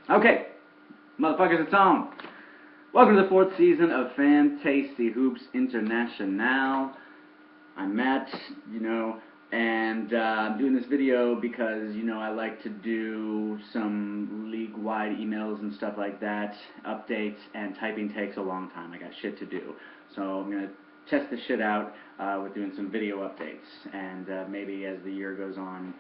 Okay, motherfuckers, it's on. Welcome to the 4th season of FANTASTY HOOPS INTERNATIONALE. I'm Matt, and I'm doing this video because, I like to do some league-wide emails and stuff like that, updates, and typing takes a long time. I got shit to do. So I'm going to test the shit out with doing some video updates, and maybe as the year goes on,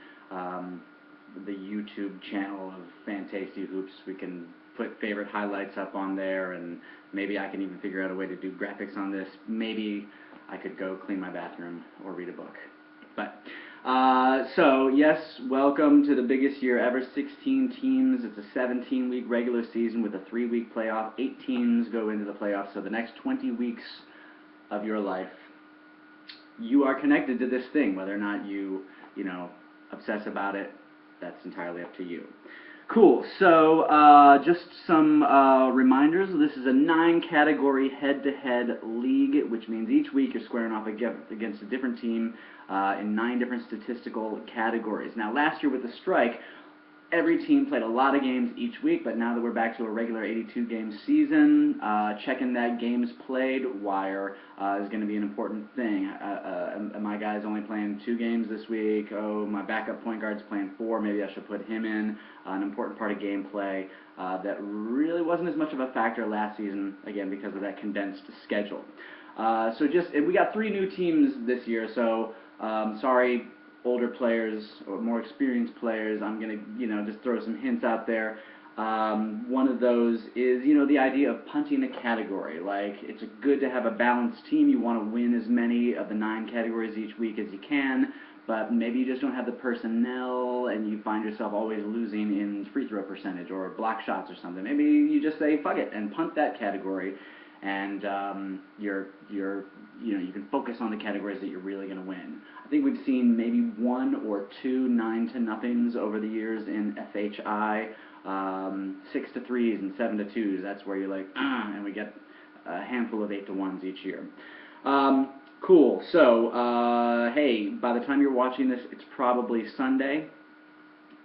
the YouTube channel of FANTASTY HOOPS, we can put favorite highlights up on there, and maybe I can even figure out a way to do graphics on this. Maybe I could go clean my bathroom or read a book. But, so, yes, welcome to the biggest year ever, 16 teams. It's a 17-week regular season with a 3-week playoff. 8 teams go into the playoffs, so the next 20 weeks of your life, you are connected to this thing, whether or not you obsess about it. That's entirely up to you. Cool, so just some reminders. This is a 9-category head-to-head league, which means each week you're squaring off against a different team in 9 different statistical categories. Now, last year with the strike, every team played a lot of games each week, but now that we're back to a regular 82-game season, checking that games played wire is going to be an important thing. My guy's only playing 2 games this week. Oh, my backup point guard's playing 4. Maybe I should put him in. An important part of gameplay that really wasn't as much of a factor last season, again, because of that condensed schedule. We got 3 new teams this year, so sorry, older players or more experienced players. I'm going to, just throw some hints out there. One of those is, the idea of punting a category. Like, it's good to have a balanced team. You want to win as many of the 9 categories each week as you can, but maybe you just don't have the personnel and you find yourself always losing in free throw percentage or block shots or something. Maybe you just say, fuck it, and punt that category, and you can focus on the categories that you're really going to win. I think we've seen maybe 1 or 2 9-0s over the years in FHI, 6-3s and 7-2s. That's where you're like, and we get a handful of 8-1s each year. Cool. So, hey, by the time you're watching this, it's probably Sunday.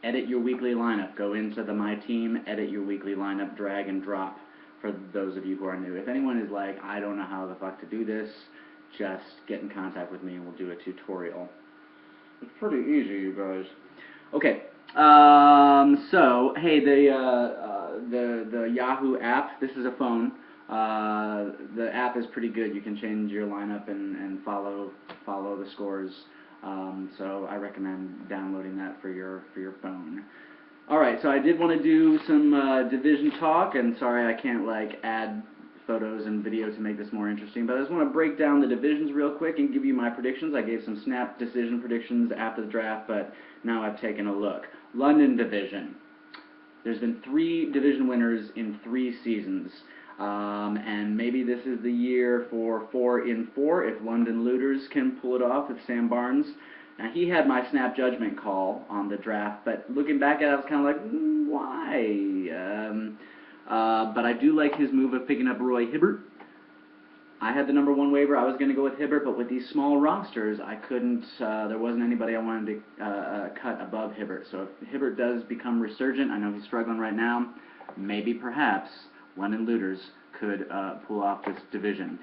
Edit your weekly lineup. Go into the My Team, edit your weekly lineup, drag and drop. For those of you who are new. If anyone is like, I don't know how the fuck to do this, just get in contact with me and we'll do a tutorial. It's pretty easy, you guys. Okay, so, hey, the Yahoo app, this is a phone. The app is pretty good. You can change your lineup and follow the scores. So I recommend downloading that for your phone. Alright, so I did want to do some division talk, and sorry I can't add photos and video to make this more interesting, but I just want to break down the divisions real quick and give you my predictions. I gave some snap decision predictions after the draft, but now I've taken a look. London division. There's been 3 division winners in 3 seasons, and maybe this is the year for 4 in 4 if London Looters can pull it off with Sam Barnes. Now, he had my snap judgment call on the draft, but looking back at it, I was kind of like, why? But I do like his move of picking up Roy Hibbert. I had the #1 waiver. I was going to go with Hibbert, but with these small rosters, I couldn't, there wasn't anybody I wanted to cut above Hibbert. So if Hibbert does become resurgent, I know he's struggling right now, maybe perhaps London Looters could pull off this division.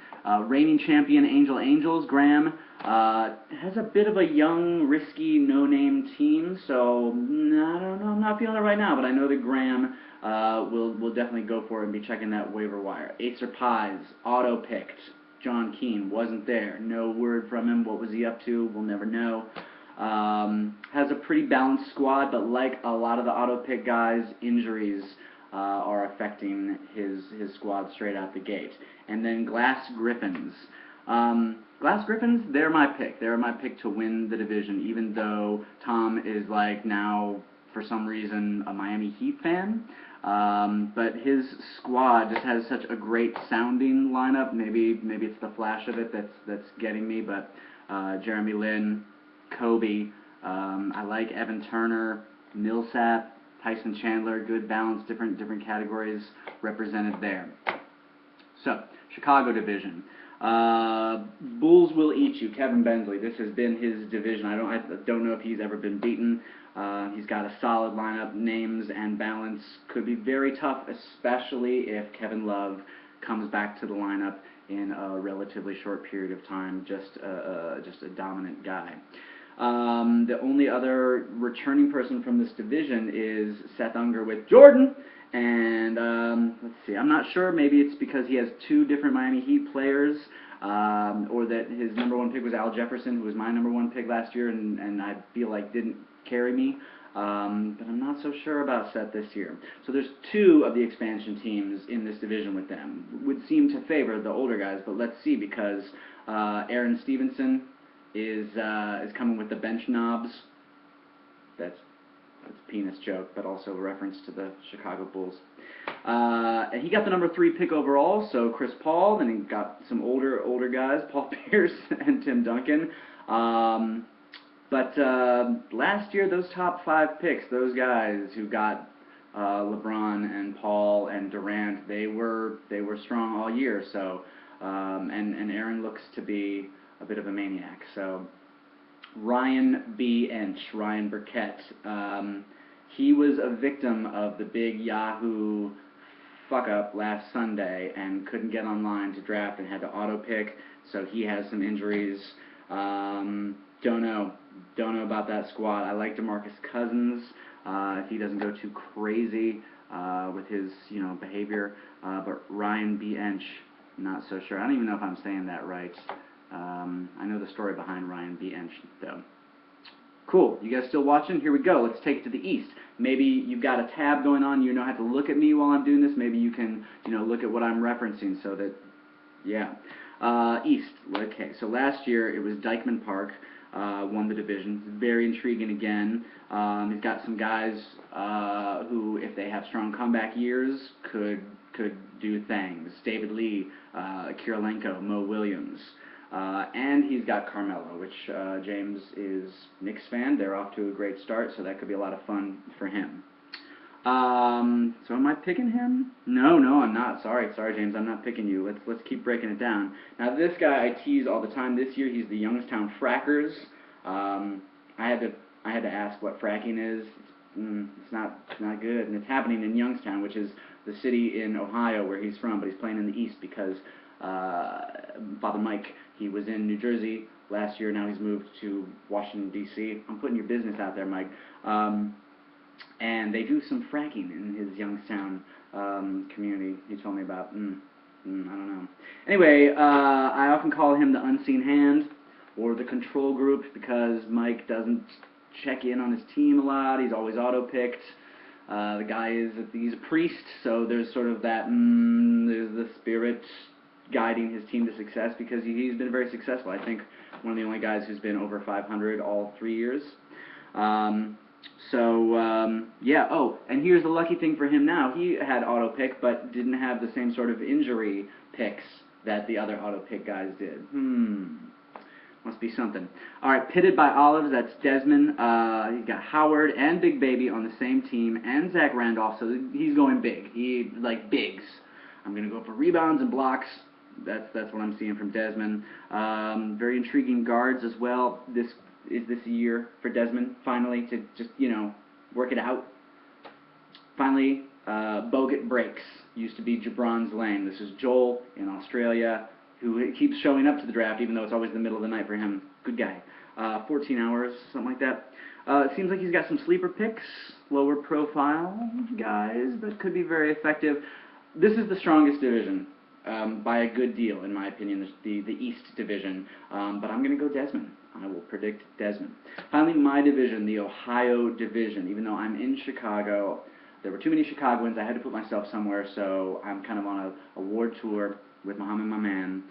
Reigning champion Angels, Graham, has a bit of a young, risky, no-name team, so I don't know, I'm not feeling it right now, but I know that Graham will definitely go for it and be checking that waiver wire. Acer Pies, auto-picked. John Keane wasn't there. No word from him. What was he up to? We'll never know. Has a pretty balanced squad, but like a lot of the auto-pick guys, injuries are affecting his squad straight out the gate. And then Glass Griffins. Glass Griffins, they're my pick. They're my pick to win the division, even though Tom is now, for some reason, a Miami Heat fan. But his squad just has such a great sounding lineup. Maybe it's the flash of it that's getting me, but Jeremy Lin, Kobe, I like Evan Turner, Millsap, Tyson Chandler, good balance, different categories represented there. So, Chicago division. Bulls will eat you. Kevin Bensley. This has been his division. I don't know if he's ever been beaten. He's got a solid lineup. Names and balance could be very tough, especially if Kevin Love comes back to the lineup in a relatively short period of time. Just a dominant guy. The only other returning person from this division is Seth Unger with Jordan. And let's see, I'm not sure. Maybe it's because he has two different Miami Heat players, or that his number one pick was Al Jefferson, who was my number one pick last year, and I feel like didn't carry me. But I'm not so sure about Seth this year. So there's two of the expansion teams in this division with them. Would seem to favor the older guys, but let's see, because Aaron Stevenson is coming with the bench knobs. That's a penis joke, but also a reference to the Chicago Bulls. And he got the number 3 pick overall, so Chris Paul. Then he got some older guys, Paul Pierce and Tim Duncan. But last year, those top 5 picks, those guys who got LeBron and Paul and Durant, they were strong all year. So and Aaron looks to be a bit of a maniac. So Ryan B. Ench, Ryan Burkett, he was a victim of the big Yahoo fuck-up last Sunday and couldn't get online to draft and had to auto-pick, so he has some injuries. Don't know about that squad. I like DeMarcus Cousins if he doesn't go too crazy with his behavior, but Ryan B. Ench, not so sure. I don't even know if I'm saying that right. I know the story behind Ryan B. Ench, though. Cool. You guys still watching? Here we go. Let's take it to the East. Maybe you've got a tab going on. You know how to look at me while I'm doing this. Maybe you can, look at what I'm referencing so that, yeah. East. Okay. So last year it was Dykeman Park won the division. Very intriguing again. He's got some guys who, if they have strong comeback years, could do things. David Lee, Kirilenko, Mo Williams. And he's got Carmelo, which James is Knicks fan. They're off to a great start, so that could be a lot of fun for him. So am I picking him? No, I'm not. Sorry, James, I'm not picking you. Let's keep breaking it down. Now, this guy I tease all the time. This year, he's the Youngstown Frackers. I had to ask what fracking is. It's not good, and it's happening in Youngstown, which is the city in Ohio where he's from, but he's playing in the East because Father Mike, he was in New Jersey last year. Now he's moved to Washington, D.C. I'm putting your business out there, Mike. And they do some fracking in his Youngstown community. He told me about. I don't know. Anyway, I often call him the unseen hand or the control group because Mike doesn't check in on his team a lot. He's always auto-picked. The guy he's a priest, so there's sort of that, there's the spirit guiding his team to success because he's been very successful. I think one of the only guys who's been over 500 all 3 years. Yeah. Oh, and here's the lucky thing for him now. He had auto pick, but didn't have the same sort of injury picks that the other auto pick guys did. Must be something. All right, pitted by Olives, that's Desmond. He's got Howard and Big Baby on the same team, and Zach Randolph, so he's going big. He like bigs. I'm gonna go for rebounds and blocks. That's what I'm seeing from Desmond. Very intriguing guards as well. This a year for Desmond finally to just work it out. Finally, Bogut breaks. Used to be Jabron's lane. This is Joel in Australia, who keeps showing up to the draft even though it's always the middle of the night for him. Good guy. 14 hours, something like that. It seems like he's got some sleeper picks, lower profile guys, but could be very effective. This is the strongest division by a good deal, in my opinion, the East division. But I'm going to go Desmond. I will predict Desmond. Finally, my division, the Ohio division. Even though I'm in Chicago, there were too many Chicagoans. I had to put myself somewhere, so I'm kind of on a ward tour with Muhammad, my man,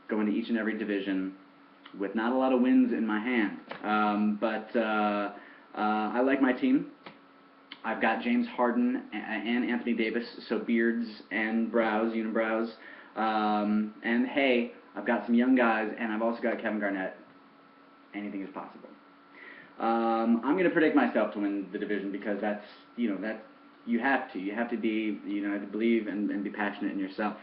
going to each and every division with not a lot of wins in my hand. I like my team. I've got James Harden and Anthony Davis, so beards and brows, unibrows. And hey, I've got some young guys, and I've also got Kevin Garnett. Anything is possible. I'm going to predict myself to win the division because that's you have to be to believe and be passionate in yourself.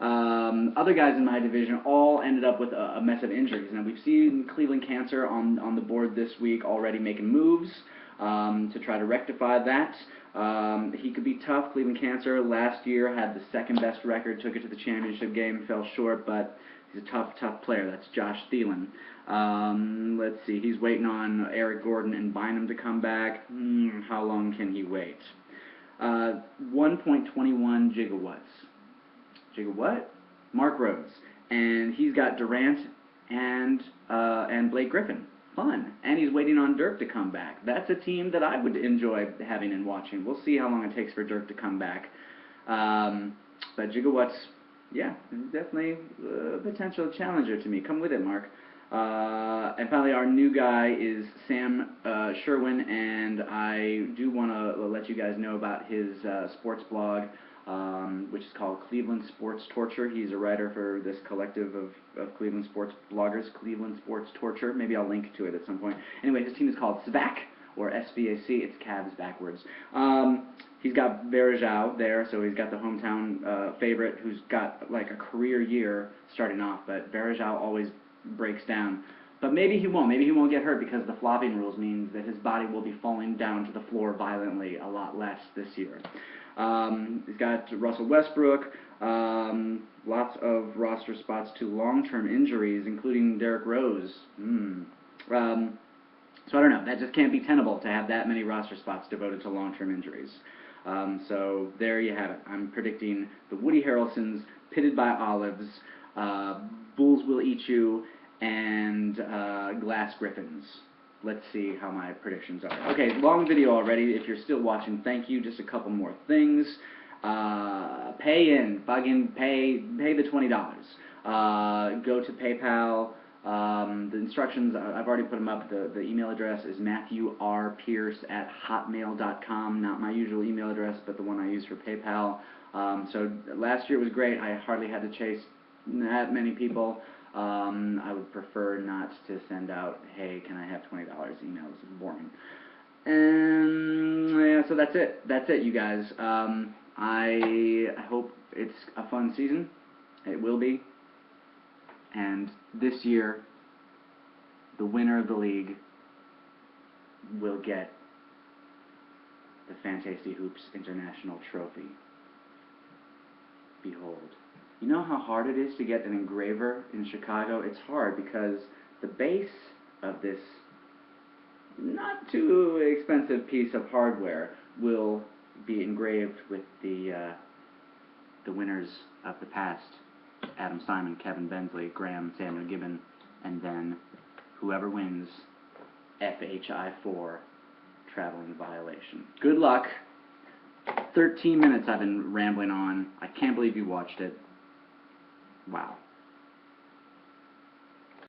Other guys in my division all ended up with a mess of injuries. Now we've seen Cleveland Cancer on the board this week already making moves. to try to rectify that. He could be tough. Cleveland Cancer last year had the second best record, took it to the championship game, fell short, but he's a tough player. That's Josh Thielen. Let's see, he's waiting on Eric Gordon and Bynum to come back. How long can he wait? 1.21 gigawatts. Gigawatt? Mark Rhodes. And he's got Durant and Blake Griffin. Fun. And he's waiting on Dirk to come back. That's a team that I would enjoy having and watching. We'll see how long it takes for Dirk to come back. But Gigawatts, yeah, definitely a potential challenger to me. Come with it, Mark. And finally, our new guy is Sam Sherwin, and I do want to let you guys know about his sports blog, which is called Cleveland Sports Torture. He's a writer for this collective of Cleveland sports bloggers, Cleveland Sports Torture. Maybe I'll link to it at some point. Anyway, his team is called SVAC, or SVAC. It's Cavs backwards. He's got Verajao there, so he's got the hometown favorite who's got like a career year starting off, but Verajao always breaks down. But maybe he won't. Maybe he won't get hurt because the flopping rules means that his body will be falling down to the floor violently a lot less this year. He's got Russell Westbrook, lots of roster spots to long-term injuries, including Derrick Rose. So I don't know. That just can't be tenable to have that many roster spots devoted to long-term injuries. So there you have it. I'm predicting the Woody Harrelsons, pitted by olives, Bulls will eat you, and glass griffins. Let's see how my predictions are. Okay, long video already. If you're still watching, thank you. Just a couple more things. Pay the $20. Go to PayPal. The instructions, I've already put them up. The email address is matthewrpierce@hotmail.com. Not my usual email address, but the one I use for PayPal. So last year was great. I hardly had to chase that many people. I would prefer not to send out, hey, can I have $20 emails? It's boring. And yeah, so that's it. That's it, you guys. I hope it's a fun season. It will be. And this year, the winner of the league will get the FANTASTY Hoops International trophy. Behold. You know how hard it is to get an engraver in Chicago? It's hard because the base of this not too expensive piece of hardware will be engraved with the winners of the past: Adam Simon, Kevin Bensley, Graham, Samuel Gibbon, and then whoever wins, FHI 4, traveling violation. Good luck. 13 minutes I've been rambling on. I can't believe you watched it. Wow.